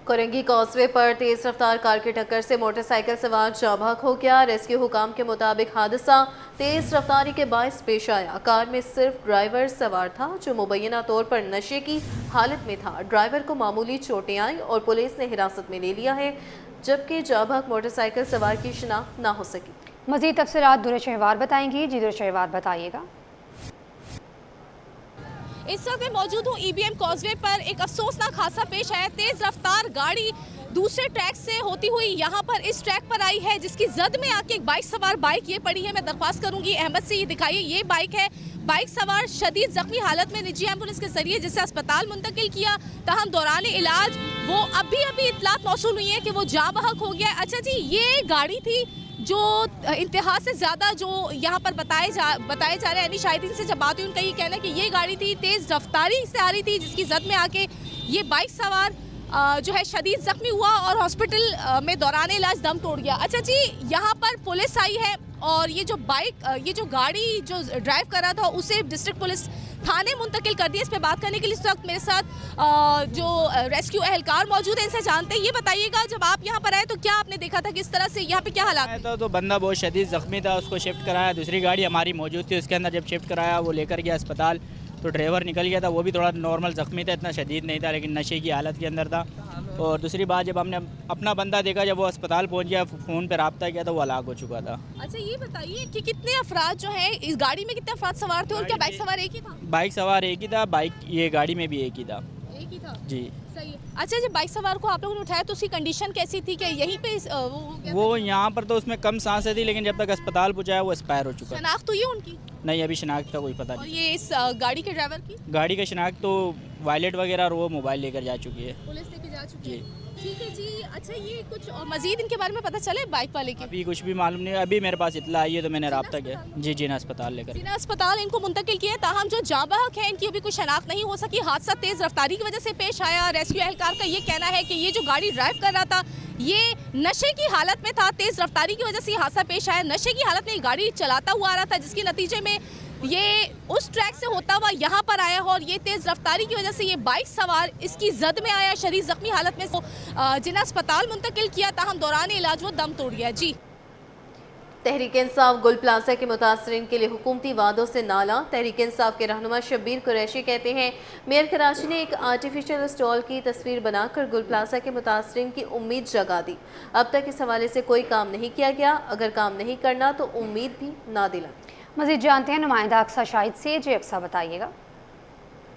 Korangi causeway पर तेज रफ्तार car की टक्कर से मोटरसाइकिल सवार जाँ बहक हो गया। रेस्क्यू हुकाम के मुताबिक हादसा तेज रफ्तारी के बायस पेश आया। कार में सिर्फ ड्राइवर सवार था जो मुबैना तौर पर नशे की हालत में था। ड्राइवर को मामूली चोटें आई और पुलिस ने हिरासत में ले लिया है, जबकि जाँ बहक मोटरसाइकिल सवार की शिनाख्त न हो सकी। मजीद तफसीलात दुर शहवार बताएंगी। जी दुर शहवार बताइएगा। इस वक्त मैं मौजूद हूँ ईबीएम कॉजवे पर। एक अफसोसनाक हादसा पेश आया। तेज रफ्तार गाड़ी दूसरे ट्रैक से होती हुई यहाँ पर इस ट्रैक पर आई है, जिसकी जद में आके एक बाइक सवार बाइक ये पड़ी है। मैं दरख्वास्त करूंगी अहमद से ये दिखाइए, ये बाइक है। बाइक सवार शदीद जख्मी हालत में निजी एम्बुलेंस के जरिए जिसे अस्पताल मुंतकिल किया, तहम दौरान इलाज वो अभी इतलात मौसूल हुई है कि वो जाँ बहक हो गया। अच्छा जी, ये गाड़ी थी जो इंतहा से ज़्यादा जो यहाँ पर बताए जा रहे हैं, यानी शाहिदीन से जब बात हुई उनका ये कहना है कि ये गाड़ी थी तेज़ रफ्तारी से आ रही थी, जिसकी जद में आके ये बाइक सवार जो है शदीद ज़ख्मी हुआ और हॉस्पिटल में दौरान इलाज दम तोड़ गया। अच्छा जी, यहाँ पर पुलिस आई है और ये जो बाइक ये जो गाड़ी जो ड्राइव कर रहा था उसे डिस्ट्रिक्ट पुलिस थाने मुंतकिल कर दिया। इस पे बात करने के लिए इस वक्त मेरे साथ जो रेस्क्यू एहलकार मौजूद है, इनसे जानते हैं। ये बताइएगा, जब आप यहाँ पर आए तो क्या आपने देखा था, किस तरह से यहाँ पे क्या हालात थे? तो बंदा बहुत शदीद ज़ख्मी था, उसको शिफ्ट कराया। दूसरी गाड़ी हमारी मौजूद थी, उसके अंदर जब शिफ्ट कराया वो लेकर गया अस्पताल, तो ड्राइवर निकल गया था। वो भी थोड़ा नॉर्मल ज़ख्मी था, इतना शदीद नहीं था, लेकिन नशे की हालत के अंदर था। और दूसरी बात, जब हमने अपना बंदा देखा, जब वो अस्पताल पहुंच गया, फ़ोन पे रब्ता किया तो वो हलाक हो चुका था। अच्छा ये बताइए कि कितने अफराद जो हैं इस गाड़ी में, कितने अफराद सवार थे और क्या बाइक सवार एक ही था? बाइक सवार एक ही था, बाइक ये गाड़ी में भी एक ही था। एक ही था जी सही है। अच्छा, जब बाइक सवार को आप लोगों ने उठाया तो उसकी कंडीशन कैसी थी? क्या यहीं पे वो यहाँ पर तो उसमें कम सांसें थी, लेकिन जब तक अस्पताल पहुँचाया वो एक्सपायर हो चुका। शनाख्त हुई है उनकी? नहीं, अभी शनाख्त का कोई पता और नहीं। ये इस गाड़ी के ड्राइवर की? गाड़ी का शनाख्त तो वायलेट वगैरह और वो मोबाइल लेकर जा चुकी है। पुलिस लेके जा चुकी जी। है। ठीक है जी। अच्छा, ये कुछ और मजीद इनके बारे में पता चले बाइक वाले के? अभी कुछ भी मालूम नहीं, अभी मेरे पास इतला आई है तो मैंने रब्ता किया। जी जिना अस्पताल लेकर जिना अस्पताल इनको मुंतकिल किया। ताहम जो जाँ बहक है इनकी अभी कोई शनाख्त नहीं हो सकी। हादसा तेज रफ्तारी की वजह से पेश आया। रेस्क्यू एहलकार का ये कहना है कि ये जो गाड़ी ड्राइव कर रहा था ये नशे की हालत में था, तेज रफ्तारी की वजह से ये हादसा पेश आया। नशे की हालत में ये गाड़ी चलाता हुआ आ रहा था, जिसके नतीजे में ये उस ट्रैक से होता हुआ यहाँ पर आया और ये तेज़ रफ्तारी की वजह से ये बाइक सवार इसकी जद में आया। शरीर जख्मी हालत में जिन्हें अस्पताल मुंतकिल किया, ताहम दौरान इलाज वो दम तोड़ गया। जी। तहरीक इंसाफ गुल प्लाजा के मुतासरीन के लिए हुकूमती वादों से नाला। तहरीक इंसाफ के रहनुमा शब्बीर कुरैशी कहते हैं, मेयर कराची ने एक आर्टिफिशियल स्टॉल की तस्वीर बनाकर गुल प्लाजा के मुतासरीन की उम्मीद जगा दी। अब तक इस हवाले से कोई काम नहीं किया गया। अगर काम नहीं करना तो उम्मीद भी ना दिला। मजीद जानते हैं नुमाइंदा अक्सा शाहिद से। जी अक्सा बताइएगा।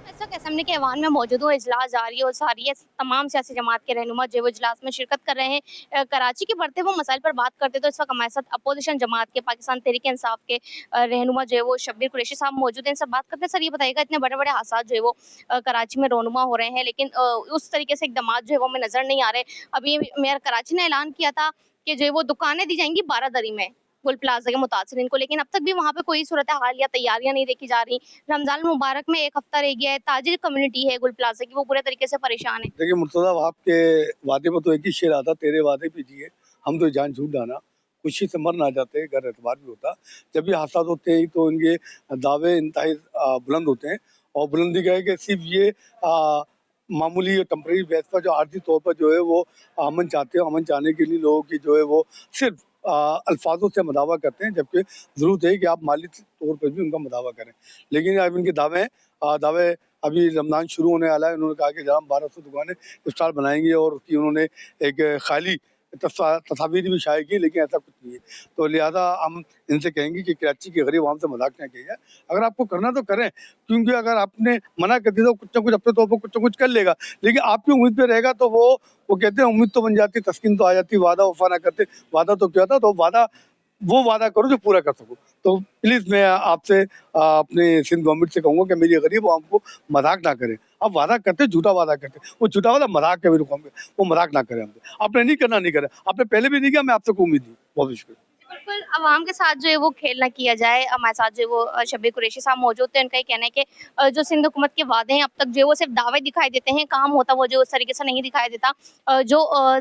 इस वक्त असेंबली के ऐवान में मौजूद हूँ। इजलास जारी है और सारी है, तमाम सियासी जमात के रहनुमा जो इजलास में शिरकत कर रहे हैं। कराची के बढ़ते हुए मसाइल पर बात करते तो इस वक्त हमारे साथ अपोजिशन जमात के पाकिस्तान तहरीक इंसाफ के रहनुमा जो है वो शब्बीर कुरैशी साहब मौजूद हैं। इनसे बात करते हैं। सर ये बताइएगा, इतने बड़े बड़े हादसा जो है वो कराची में रोनुमा हो रहे हैं, लेकिन उस तरीके से इकदाम जो है वो हमें नजर नहीं आ रहे। अभी मेयर कराची ने ऐलान किया था कि जो है वो दुकानें दी जाएंगी 12 दरी में गुल प्लाजा के मुतासरीन को, लेकिन अब तक भी वहाँ पे कोई सूरत हाल या तैयारियां नहीं देखी जा रही। रमजान मुबारक में एक हफ्ता रह गया है, ताजिर कम्युनिटी है गुल प्लाजा की, वो पूरे तरीके से परेशान है। देखिए मुर्तज़ा, आपके वादे पर तो एक ही शेर आता, तेरे वादे पे जिए हम तो जान झूठ डाना, खुशी से मर ना जाते, घर एतबार भी होता। जब भी हादसा होते हैं तो इनके दावे इंतहाई बुलंद होते हैं, और बुलंदी क्या है कि सिर्फ ये मामूली और टेम्परेरी बेस पर जो आर्थिक तौर पर जो है वो अमन चाहते हैं, अमन चाहने के लिए लोगों की जो है वो सिर्फ अल्फाजों से मदावा करते हैं, जबकि ज़रूरत है कि आप माली तौर पर भी उनका मदावा करें। लेकिन अब इनके दावे अभी रमज़ान शुरू होने वाला है। उन्होंने कहा कि जहाँ 1200 दुकानें इफ्तार बनाएंगे और उसकी उन्होंने एक खाली तस्वीर भी शाये की, लेकिन ऐसा कुछ नहीं है। तो लिहाजा हम इनसे कहेंगे कि कराची के गरीब आवाम से मजाक न किया जाए। अगर आपको करना तो करें, क्योंकि अगर आपने मना कर दिया तो कुछ ना कुछ अपने तौर पर कुछ ना कुछ कर लेगा, लेकिन आपकी उम्मीद पे रहेगा तो वो कहते हैं उम्मीद तो बन जाती, तस्कीन तो आ जाती, वादा वफा ना करते। वादा तो क्या था, तो वो वादा करो जो पूरा कर सको। तो प्लीज़ मैं आपसे अपने सिंध गवर्नमेंट से कहूँगा कि मेरी गरीब आवाम को मजाक ना करें। आप वादा करते, झूठा वादा करते, वो झूठा वादा मजाक के भी रुकम, वो मजाक ना करें हमसे। आपने नहीं करना, नहीं करें, आपने पहले भी नहीं किया, मैं आपसे कोई उम्मीद नहीं। बहुत शुक्रिया। बिल्कुल, अवाम के साथ जो है वो खेल ना किया जाए। हमारे साथ जो है वो शब्बीर कुरैशी साहब मौजूद थे। उनका ये कहना है कि जो सिंध हुकूमत के वादे हैं अब तक जो है वो सिर्फ दावे दिखाई देते हैं, काम होता वो जो उस तरीके से नहीं दिखाई देता।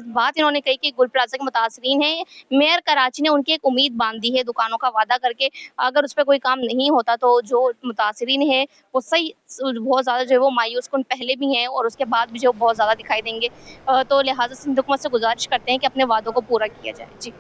बात इन्होंने कही कि गुल प्लाज़ा के मुतासरीन हैं, मेयर कराची ने उनकी एक उम्मीद बाँधी है दुकानों का वादा करके, अगर उस पे कोई काम नहीं होता तो जो मुतासरीन हैं वो बहुत ज़्यादा जो है वो मायूस-कुन पहले भी हैं और उसके बाद भी जो बहुत ज़्यादा दिखाई देंगे। तो लिहाज़ा सिंध हुकूमत से गुज़ारिश करते हैं कि अपने वादों को पूरा किया जाए। जी।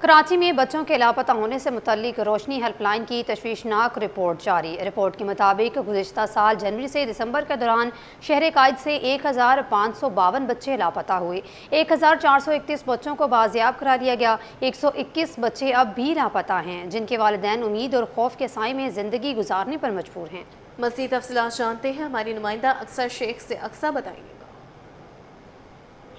कराची में बच्चों के लापता होने से मुतल्लिक रोशनी हेल्पलाइन की तशवीशनाक रिपोर्ट जारी। रिपोर्ट के मुताबिक गुज़िश्ता साल जनवरी से दिसंबर के दौरान शहर कायद से 1552 बच्चे लापता हुए। 1431 बच्चों को बाजियाब करा लिया गया। 121 बच्चे अब भी लापता हैं, जिनके वालिदैन उम्मीद और खौफ के साए में ज़िंदगी गुजारने पर मजबूर हैं। मज़ीद तफसीलात जानते हैं, हमारी नुमाइंदा अक्सर शेख से। अक्सर बताएंगे।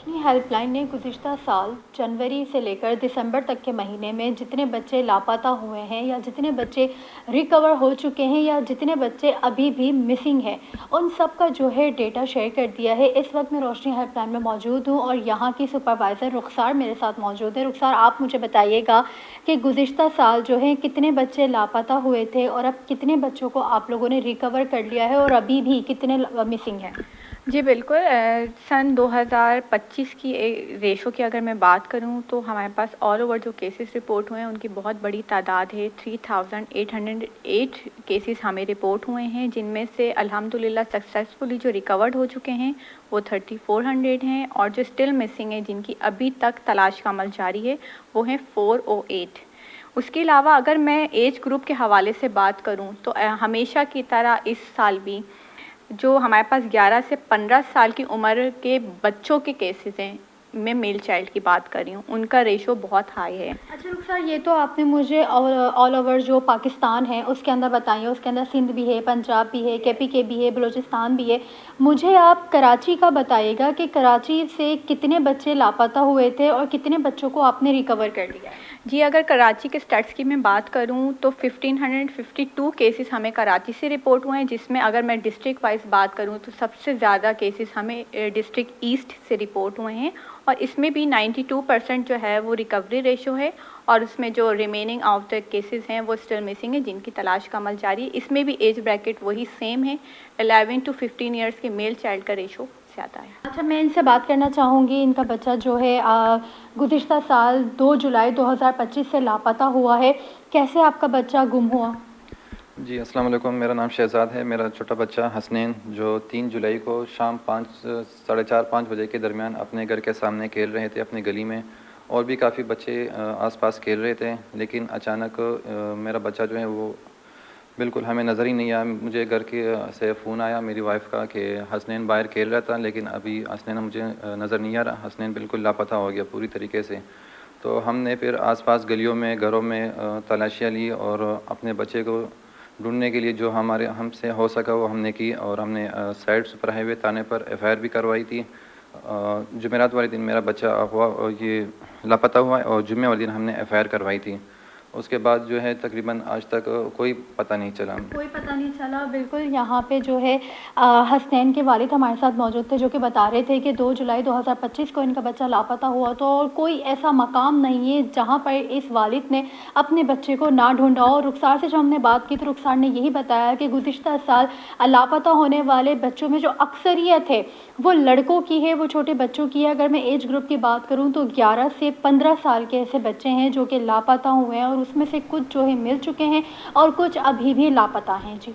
रोशनी हेल्पलाइन ने गुज़िश्ता साल जनवरी से लेकर दिसंबर तक के महीने में जितने बच्चे लापता हुए हैं या जितने बच्चे रिकवर हो चुके हैं या जितने बच्चे अभी भी मिसिंग हैं, उन सब का जो है डेटा शेयर कर दिया है। इस वक्त मैं रोशनी हेल्पलाइन में मौजूद हूँ और यहाँ की सुपरवाइज़र रुखसार मेरे साथ मौजूद है। रुखसार, आप मुझे बताइएगा कि गुज़िश्ता साल जो है कितने बच्चे लापता हुए थे और अब कितने बच्चों को आप लोगों ने रिकवर कर लिया है और अभी भी कितने मिसिंग हैं? जी बिल्कुल, सन 2025 की रेशो की अगर मैं बात करूं तो हमारे पास ऑल ओवर जो केसेस रिपोर्ट हुए हैं उनकी बहुत बड़ी तादाद है। 3808 केसेस हमें रिपोर्ट हुए हैं, जिनमें से अल्हम्दुलिल्लाह सक्सेसफुली जो रिकवर्ड हो चुके हैं वो 3400 हैं और जो स्टिल मिसिंग है, जिनकी अभी तक तलाश का अमल जारी है, वो हैं 408। उसके अलावा अगर मैं एज ग्रुप के हवाले से बात करूं तो हमेशा की तरह इस साल भी जो हमारे पास 11 से 15 साल की उम्र के बच्चों के केसेस हैं, मैं मेल चाइल्ड की बात कर रही हूँ, उनका रेशो बहुत हाई है। अच्छा रुखसार, ये तो आपने मुझे ऑल ओवर जो पाकिस्तान है उसके अंदर बताइए। उसके अंदर सिंध भी है, पंजाब भी है, KPK भी है, बलूचिस्तान भी है। मुझे आप कराची का बताइएगा कि कराची से कितने बच्चे लापता हुए थे और कितने बच्चों को आपने रिकवर कर लिया है? जी, अगर कराची के स्टैट्स की मैं बात करूं तो 1552 केसेस हमें कराची से रिपोर्ट हुए हैं, जिसमें अगर मैं डिस्ट्रिक्ट वाइज बात करूं तो सबसे ज़्यादा केसेस हमें डिस्ट्रिक्ट ईस्ट से रिपोर्ट हुए हैं और इसमें भी 92% जो है वो रिकवरी रेशो है और उसमें जो रिमेनिंग आउट केसेस हैं वो स्टिल मिसिंग है, जिनकी तलाश का अमल जारी है। इसमें भी एज ब्रैकेट वही सेम है, 11 to 15 ईयर्स के मेल चाइल्ड का रेशो ज़्यादा है। अच्छा, मैं इनसे बात करना चाहूँगी। इनका बच्चा जो है गुज़िश्ता साल 2 जुलाई 2025 से लापता हुआ है। कैसे आपका बच्चा गुम हुआ? जी अस्सलाम वालेकुम, मेरा नाम शहजाद है। मेरा छोटा बच्चा हसनैन जो 3 जुलाई को शाम 4:30 से 5 बजे के दरमियान अपने घर के सामने खेल रहे थे अपनी गली में, और भी काफ़ी बच्चे आसपास खेल रहे थे, लेकिन अचानक मेरा बच्चा जो है वो बिल्कुल हमें नज़र ही नहीं आया। मुझे घर के से फ़ोन आया मेरी वाइफ़ का कि हसनैन बाहर खेल रहा था, लेकिन अभी हसनैन मुझे नज़र नहीं आ रहा, हसनैन बिल्कुल लापता हो गया पूरी तरीके से। तो हमने फिर आसपास गलियों में, घरों में तलाशियाँ ली और अपने बच्चे को ढूंढने के लिए जो हमसे हो सका वो हमने की, और हमने साइड सुपर हाईवे थाने पर FIR भी करवाई थी। जुमेरात वाले दिन मेरा बच्चा हुआ और ये लापता हुआ और जुम्मे वाले दिन हमने FIR करवाई थी। उसके बाद जो है तकरीबन आज तक कोई पता नहीं चला। बिल्कुल, यहाँ पे जो है हसनैन के वालिद हमारे साथ मौजूद थे, जो कि बता रहे थे कि 2 जुलाई 2025 को इनका बच्चा लापता हुआ, तो और कोई ऐसा मकाम नहीं है जहाँ पर इस वालिद ने अपने बच्चे को ना ढूंढा हो। रुखसार से जो हमने बात की तो रुखसार ने यही बताया कि गुज़िश्ता साल लापता होने वाले बच्चों में जो अक्सरियत है वो लड़कों की है, वो छोटे बच्चों की है। अगर मैं एज ग्रुप की बात करूँ तो 11 से 15 साल के ऐसे बच्चे हैं जो कि लापता हुए हैं और उसमें से कुछ जो है मिल चुके हैं और कुछ अभी भी लापता हैं। जी,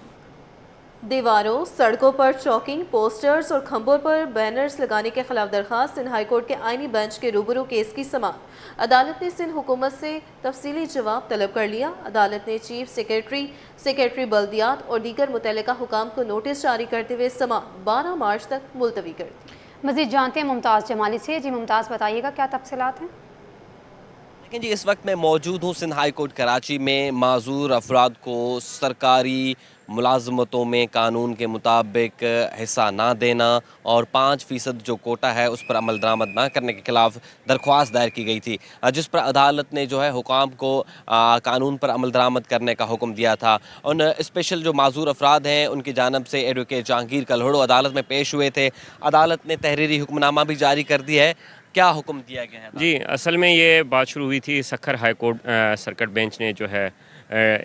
दीवारों, सड़कों पर चौकिंग, पोस्टर्स और खंभों पर बैनर्स लगाने के खिलाफ दरखास्त। सिंध हाई कोर्ट के आईनी बेंच के रूबरू केस की समाअत। अदालत ने सिंध हुकूमत से तफसीली जवाब तलब कर लिया। अदालत ने चीफ सेक्रेटरी बल्दियात और दीगर मुतल्लिका हुकाम को नोटिस जारी करते हुए समाअत 12 मार्च तक मुलतवी कर दी। मज़ीद जानते हैं मुमताज़ जमाली से। जी मुमताज़, बताइएगा क्या तफसीलात हैं? लेकिन जी इस वक्त मैं मौजूद हूँ सिंध हाई कोर्ट कराची में। माजूर अफराद को सरकारी मुलाजमतों में कानून के मुताबिक हिस्सा ना देना और 5% जो कोटा है उस पर अमल दरामद ना करने के खिलाफ दरख्वास्त दायर की गई थी, जिस पर अदालत ने जो है हुकाम को कानून पर अमल दरामद करने का हुक्म दिया था। उन स्पेशल जो माजूर अफराद हैं उनकी जानब से एडवोकेट जहांगीर कल्हड़ो अदालत में पेश हुए थे। अदालत ने तहरीरी हुक्मनामा भी जारी कर दिया है। क्या हुक्म दिया गया है? जी, असल में ये बात शुरू हुई थी Sukkur high court circuit bench ने जो है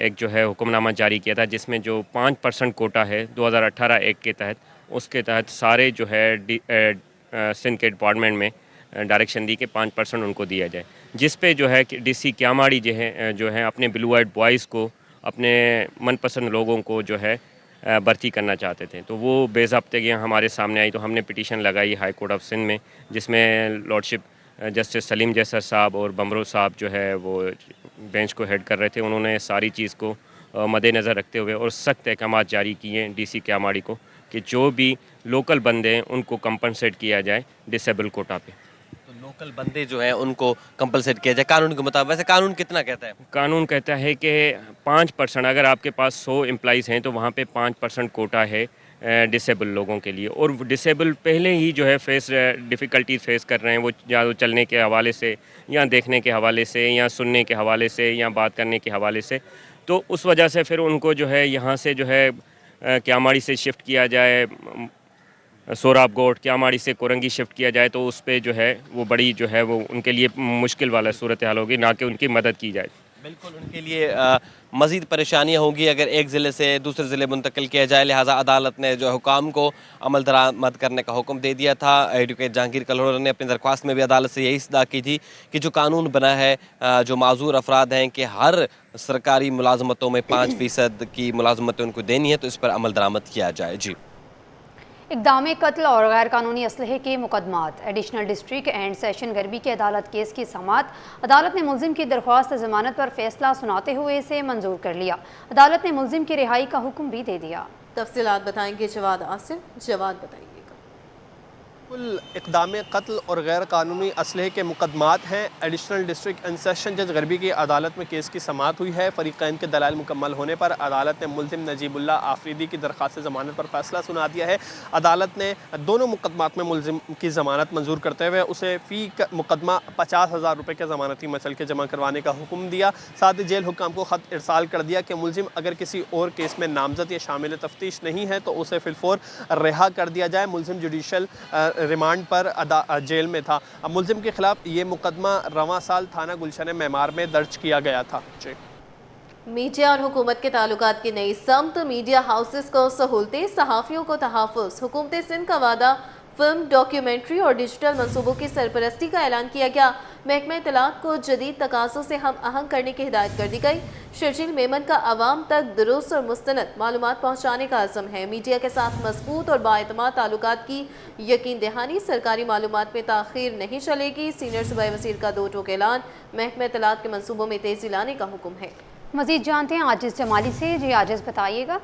एक जो है हुक्मनामा जारी किया था, जिसमें जो 5% कोटा है 2018 एक्ट के तहत, उसके तहत सारे जो है सिंध के डिपार्टमेंट में डायरेक्शन दी कि 5% उनको दिया जाए, जिस पे जो है कि DC क्यामाड़ी जो है अपने ब्लू आइड बॉयज़ को, अपने मनपसंद लोगों को जो है भर्ती करना चाहते थे। तो वो बेज़ाब्तगियाँ हमारे सामने आई, तो हमने पिटीशन लगाई हाई कोर्ट ऑफ सिंध में, जिसमें लॉर्डशिप जस्टिस सलीम जैसर साहब और बमरो साहब जो है वो बेंच को हेड कर रहे थे। उन्होंने सारी चीज़ को मद्देनज़र रखते हुए और सख्त अहकाम जारी किए DC क्यामाड़ी को कि जो भी लोकल बंदे हैं उनको कंपनसेट किया जाए डिसेबल कोटा पे। तो लोकल बंदे जो हैं उनको कंपलसेट किया जाए कानून के मुताबिक। वैसे कानून कितना कहता है? कानून कहता है कि 5%, अगर आपके पास 100 एम्प्लॉइज़ हैं तो वहाँ पे 5% कोटा है डिसेबल लोगों के लिए। और डिसेबल पहले ही जो है डिफ़िकल्टीज फेस कर रहे हैं, वो या तो चलने के हवाले से, या देखने के हवाले से, या सुनने के हवाले से, या बात करने के हवाले से। तो उस वजह से फिर उनको जो है यहाँ से जो है क्यामाड़ी से शिफ्ट किया जाए, सोराब गोट क्यामाड़ी से कोरंगी शिफ्ट किया जाए, तो उस पर जो है वो बड़ी जो है वो उनके लिए मुश्किल वाला सूरत हाल होगी, ना कि उनकी मदद की जाए। बिल्कुल, उनके लिए मज़ीद परेशानियाँ होंगी अगर एक ज़िले से दूसरे ज़िले मुंतकिल किया जाए। लिहाजा अदालत ने जो हुकाम को अमल दरामद करने का हुक्म दे दिया था। एडवोकेट जहांगीर कल्होर ने अपनी दरख्वास्त में भी अदालत से यही सदा की थी कि जो कानून बना है, जो माजूर अफराद हैं कि हर सरकारी मुलाजमतों में 5% की मुलाजमतें उनको देनी है, तो इस पर अमल दरामद किया जाए। जी, इक़दाम कत्ल और गैर कानूनी असलहे के मुकदमात, एडिशनल डिस्ट्रिक्ट एंड सेशन गर्बी की अदालत केस की समाअत। अदालत ने मुलजिम की दरख्वास्त जमानत पर फैसला सुनाते हुए इसे मंजूर कर लिया। अदालत ने मुलजिम की रिहाई का हुक्म भी दे दिया। तफसीलात बताएंगे जवाद आसिम। जवाद बताएंगे। कुल इक़दाम कत्ल और गैर कानूनी असलहे के मुकदमात हैं। एडिशनल डिस्ट्रिक्ट एंड सेशन जज गरबी की अदालत में केस की समाअत हुई है। फ़रीक़ैन के दलाइल मुकम्मल होने पर अदालत ने मुल्ज़िम नजीबुल्ला आफरीदी की दरख्वास्त ज़मानत पर फैसला सुना दिया है। अदालत ने दोनों मुकदमात में मुल्ज़िम की ज़मानत मंजूर करते हुए उसे फ़ी मुकदमा 50,000 रुपये के ज़मानती मचल के जमा करवाने का हुक्म दिया। साथ ही जेल हुक्काम को ख़त इरसाल कर दिया कि मुल्ज़िम अगर किसी और केस में नामज़द या शामिल तफ्तीश नहीं है तो उसे फिलफौर रिहा कर दिया जाए। मुल्ज़िम जुडिशल रिमांड पर जेल में था। अब मुल्ज़िम के खिलाफ ये मुकदमा रवां साल थाना गुलशन मेमार में दर्ज किया गया था। मीडिया और हुकूमत के ताल्लुकात की नई समत, मीडिया हाउसेस को सहूलतें, सहाफ़ियों को तहफ़्फ़ुज़। हुकूमत सिंध का वादा, फिल्म, डॉक्यूमेंट्री और डिजिटल मंसूबों की सरपरस्ती का ऐलान किया गया। महकमा इत्तलात को जदीद तकाज़ों से हम आहंग करने की हिदायत कर दी गई। शर्जील मेमन का आवाम तक दुरुस्त और मुस्तनद मालूमात पहुँचाने का अज़म है। मीडिया के साथ मजबूत और बाएतमाद ताल्लुकात की यकीन दहानी, सरकारी मालूमात में ताख़ीर नहीं चलेगी। सीनियर सूबाई वज़ीर का 2 टोक ऐलान, महकमा इत्तलात के मनसूबों में तेज़ी लाने का हुक्म है। मज़ीद जानते हैं आजिज़ जमाली से। जी आजिज़, बताइएगा।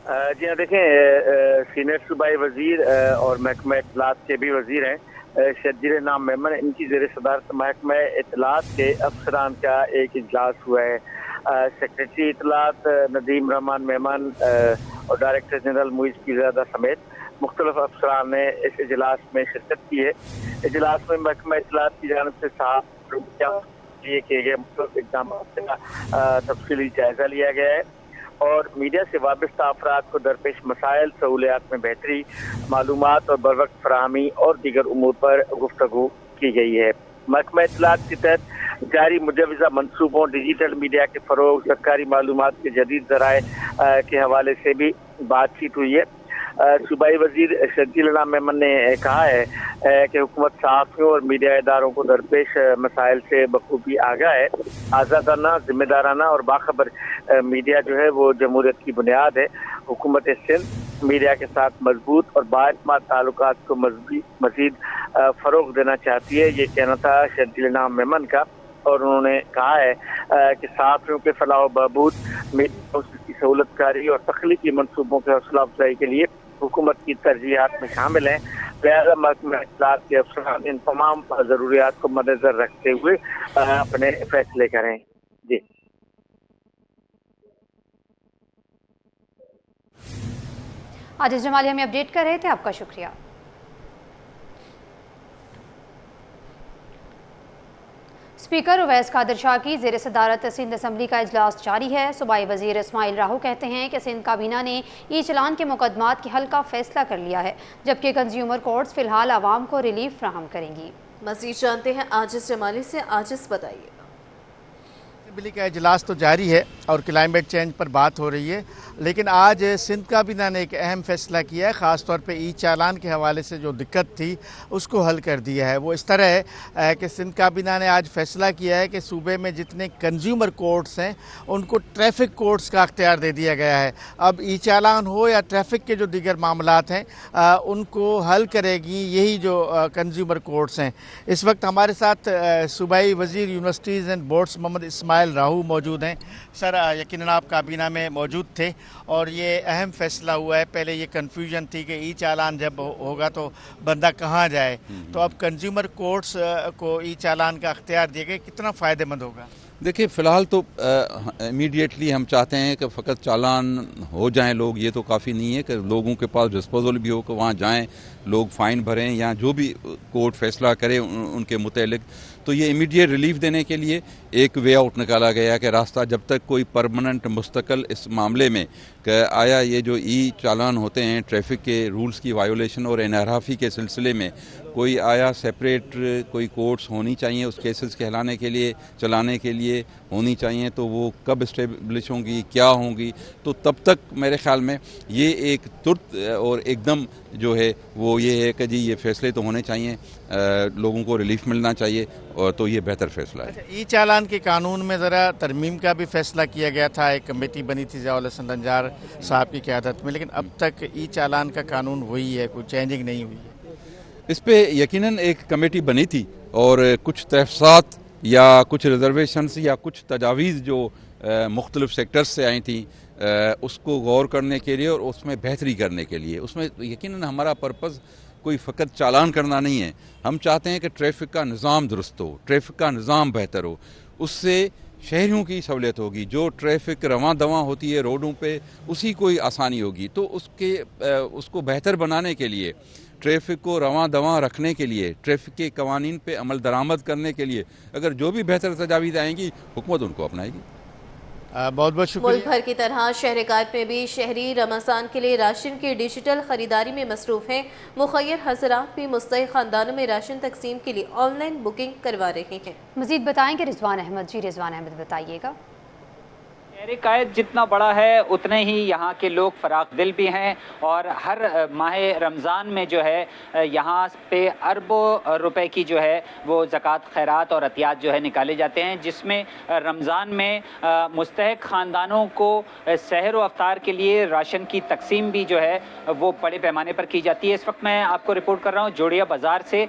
जी हाँ, देखें, सीनियर सूबाई वज़ीर और महकमा इत्तलात के भी वज़ीर हैं शर्जील नाम मेमन, इनकी ज़ेर सदारत महकमा इत्तलात के अफसरान का एक इजलास हुआ है। सेक्रेटरी इत्तलात नदीम रहमान मेमन और डायरेक्टर जनरल मुइज़ पीरज़ादा समेत मुख्तलिफ अफसरान ने इस इजलास में शिरकत की है। इजलास में महकमा इत्तलात की जानिब से साफ किए गए मुख्तलिफ इक़दाम का तफसीली जायज़ा लिया गया है और मीडिया से वाबस्ता अफराद को दरपेश मसाइल, सहूलियात में बेहतरी, मालूमात और बर वक्त फराहमी और दीगर उमूर पर गुफ्तगू की गई है। महकमा इत्तलात के तहत जारी मुजवज़ा मनसूबों, डिजिटल मीडिया के फ़रोग़, सरकारी मालूमात के जदीद ज़राए के हवाले से भी बातचीत हुई है। सूबाई वज़ीर शर्जील नाम मेमन ने कहा है कि हुकूमत सहाफ़ियों और मीडिया इदारों को दरपेश मसाइल से बखूबी आगाह है। आज़ादाना, ज़िम्मेदाराना और बाखबर मीडिया जो है वो जमहूरियत की बुनियाद है। हुकूमत सिंध मीडिया के साथ मजबूत और बाएतमाद ताल्लुकात को मज़ीद फ़रोग़ देना चाहती है। ये कहना था शर्जील नाम मेमन का और उन्होंने कहा है कि सहाफ़ियों के फलाह व बहबूद, मीडिया की सहूलतकारी और तख्लीकी मनसूबों के हौसला अफजाई के लिए हुकूमत की तरजीहात में शामिल हैं। लिहाजा महकमा इत्तलात के अफसरान इन तमाम ज़रूरियात को मद्देनज़र रखते हुए अपने फैसले करें। जी, आजिज़ जमाली हमें अपडेट कर रहे थे, आपका शुक्रिया। स्पीकर उवैस कादिर शाह की ज़ेर सदारत सिंध असम्बली का इजलास जारी है। सूबाई वज़ीर इस्माइल राहू कहते हैं कि सिंध काबीना ने ई चलान के मुकदमात के हल का फैसला कर लिया है, जबकि कंज्यूमर कोर्ट्स फ़िलहाल आवाम को रिलीफ फ्राहम करेंगी। मज़ीद जानते हैं आजिज़ जमाली से। आजिज़ बताइए। असम्बली का इजलास तो जारी है और क्लाइमेट चेंज पर बात हो रही है, लेकिन आज सिंध काबीना ने एक अहम फैसला किया है। ख़ास तौर पे ई चालान के हवाले से जो दिक्कत थी उसको हल कर दिया है। वो इस तरह है कि सिंध काबीना ने आज फैसला किया है कि सूबे में जितने कंज्यूमर कोर्ट्स हैं उनको ट्रैफिक कोर्ट्स का अख्तियार दे दिया गया है। अब ई चालान हो या ट्रैफिक के जो दीगर मामलात हैं उनको हल करेगी यही जो कंज्यूमर कोर्ट्स हैं। इस वक्त हमारे साथ सूबाई वज़ीर universities and boards Mohammad Ismail Rahu मौजूद हैं। सर, यकीनन आप काबीना में मौजूद थे और ये अहम फैसला हुआ है। पहले ये कन्फ्यूजन थी कि ई चालान जब होगा तो बंदा कहाँ जाए, तो अब कंज्यूमर कोर्ट्स को ई चालान का अख्तियार दिया गया, कितना फ़ायदेमंद होगा? देखिए, फ़िलहाल तो इमीडिएटली हम चाहते हैं कि फ़कत चालान हो जाएं लोग, ये तो काफ़ी नहीं है कि लोगों के पास डिस्पोजल भी हो कि वहाँ जाएं, लोग फ़ाइन भरें या जो भी कोर्ट फैसला करे उनके मुतालिक। तो ये इमीडिएट रिलीफ देने के लिए एक वे आउट निकाला गया कि रास्ता जब तक कोई परमानेंट मुस्तकिल इस मामले में कि आया ये जो ई चालान होते हैं ट्रैफिक के रूल्स की वायोलेशन और इनहराफी के सिलसिले में कोई आया सेपरेट कोई कोर्ट्स होनी चाहिए उस केसेस कहलाने के लिए, चलाने के लिए होनी चाहिए, तो वो कब इस्टेब्लिश होंगी, क्या होंगी, तो तब तक मेरे ख्याल में ये एक तुरंत और एकदम जो है वो ये है कि जी ये फैसले तो होने चाहिए, लोगों को रिलीफ मिलना चाहिए, और तो ये बेहतर फैसला है। ई चालान के कानून में ज़रा तरमीम का भी फैसला किया गया था, एक कमेटी बनी थी ज़ियाउल हसन रंजार साहब की क़यादत में, लेकिन अब तक ई चालान का कानून वही है, कोई चेंजिंग नहीं हुई है। इस पे यकीनन एक कमेटी बनी थी और कुछ तहफ़्फ़ुज़ात या कुछ रिजर्वेशंस या कुछ तजावीज़ जो मुख्तलिफ सेक्टर्स से आई थी उसको गौर करने के लिए और उसमें बेहतरी करने के लिए। उसमें यकीनन हमारा पर्पज़ कोई फ़कत चालान करना नहीं है। हम चाहते हैं कि ट्रैफिक का निज़ाम दुरुस्त हो, ट्रैफिक का निज़ाम बेहतर हो, उससे शहरियों की सहूलियत होगी। जो ट्रैफिक रवां दवां होती है रोडों पे उसी को ही आसानी होगी। तो उसको बेहतर बनाने के लिए, ट्रैफिक को रवां दवां रखने के लिए, ट्रैफिक के कवानीन पे अमल दरामद करने के लिए अगर जो भी बेहतर तजावीज़ आएंगी हुकूमत उनको अपनाएगी। बहुत बहुत शुक्रिया। मुल्क भर की तरह शहर कायद में भी शहरी रमज़ान के लिए राशन की डिजिटल खरीदारी में मसरूफ़ हैं। मुखय्यर हज़रात भी मुस्तहिक़ ख़ानदानों में राशन तकसीम के लिए ऑनलाइन बुकिंग करवा रहे हैं। मज़ीद बताएंगे रिजवान अहमद जी। रिजवान अहमद बताइएगा। शहर कायद जितना बड़ा है उतने ही यहाँ के लोग फराग दिल भी हैं और हर माह रमज़ान में जो है यहाँ पे अरबों रुपए की जो है वो ज़कात खैरात और अतियात जो है निकाले जाते हैं, जिसमें रमज़ान में मुस्तहिक़ ख़ानदानों को सहर व अफ्तार के लिए राशन की तकसीम भी जो है वो बड़े पैमाने पर की जाती है। इस वक्त मैं आपको रिपोर्ट कर रहा हूँ जोड़िया बाज़ार से।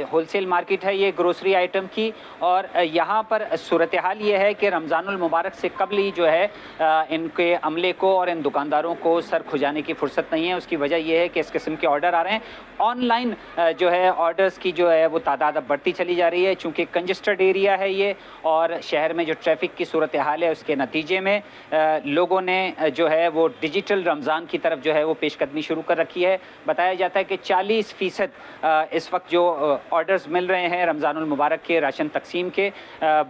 होलसेल मार्केट है ये ग्रोसरी आइटम की, और यहाँ पर सूरत हाल ये है कि रमज़ानुल मुबारक से कबल जो है इनके अमले को और इन दुकानदारों को सर खुजाने की फुर्सत नहीं है। उसकी वजह यह है कि इस किस्म के ऑर्डर आ रहे हैं। ऑनलाइन जो है ऑर्डर्स की जो है वो तादाद अब बढ़ती चली जा रही है, चूँकि कंजस्टेड एरिया है ये और शहर में जो ट्रैफिक की सूरत हाल है उसके नतीजे में लोगों ने जो है वो डिजिटल रमज़ान की तरफ जो है वो पेशकदमी शुरू कर रखी है। बताया जाता है कि 40% इस वक्त जो ऑर्डर्स मिल रहे हैं रमज़ानुल मुबारक के राशन तकसीम के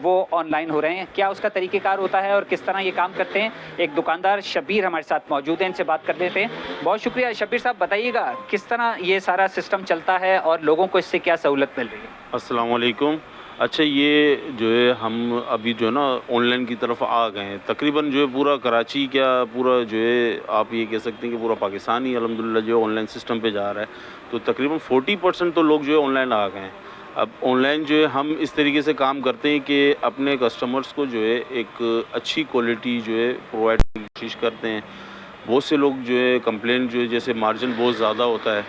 वो ऑनलाइन हो रहे हैं। क्या उसका तरीक़ेकार होता है और किस तरह ये काम करते हैं, एक दुकानदार शब्बीर हमारे साथ मौजूद हैं, इनसे बात कर लेते हैं। बहुत शुक्रिया शब्बीर साहब, बताइएगा किस तरह ये सारा सिस्टम चलता है और लोगों को इससे क्या सहूलत मिल रही है? अस्सलाम वालेकुम। अच्छा, ये जो है हम अभी जो है ना ऑनलाइन की तरफ आ गए हैं। तकरीबन जो है पूरा कराची क्या पूरा जो है आप ये कह सकते हैं कि पूरा पाकिस्तान ही अल्हम्दुलिल्लाह जो है ऑनलाइन सिस्टम पे जा रहा है। तो तकरीबन 40% तो लोग जो है ऑनलाइन आ गए हैं। अब ऑनलाइन जो है हम इस तरीके से काम करते हैं कि अपने कस्टमर्स को जो है एक अच्छी क्वालिटी जो है प्रोवाइड करने की कोशिश करते हैं। बहुत से लोग जो है कंप्लेन जो है जैसे मार्जिन बहुत ज़्यादा होता है,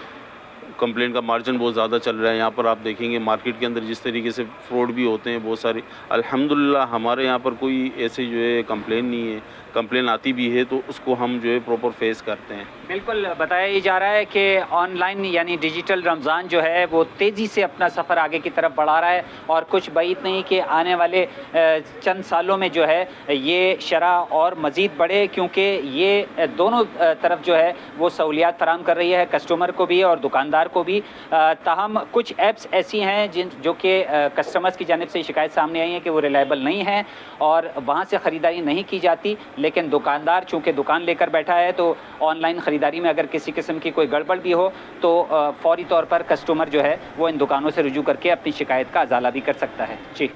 कंप्लेन का मार्जिन बहुत ज़्यादा चल रहा है। यहाँ पर आप देखेंगे मार्केट के अंदर जिस तरीके से फ्रॉड भी होते हैं बहुत सारी। अल्हम्दुलिल्लाह हमारे यहाँ पर कोई ऐसे जो है कंप्लेन नहीं है। कंप्लेन आती भी है तो उसको हम जो है प्रॉपर फेस करते हैं। बिल्कुल बताया ही जा रहा है कि ऑनलाइन यानी डिजिटल रमज़ान जो है वो तेज़ी से अपना सफ़र आगे की तरफ बढ़ा रहा है और कुछ बात नहीं कि आने वाले चंद सालों में जो है ये शरह और मज़ीद बढ़े, क्योंकि ये दोनों तरफ जो है वो सहूलियात फराहम कर रही है, कस्टमर को भी और दुकानदार को भी। ताहम कुछ ऐप्स ऐसी हैं जो कि कस्टमर्स की जानिब से शिकायत सामने आई है कि वो रिलायबल नहीं हैं और वहाँ से ख़रीदारी नहीं की जाती, लेकिन दुकानदार चूँकि दुकान लेकर बैठा है तो ऑनलाइन ख़रीदारी में अगर किसी किस्म की कोई गड़बड़ भी हो तो फौरी तौर पर कस्टमर जो है वो इन दुकानों से रुजू करके अपनी शिकायत का अजाला भी कर सकता है। जी।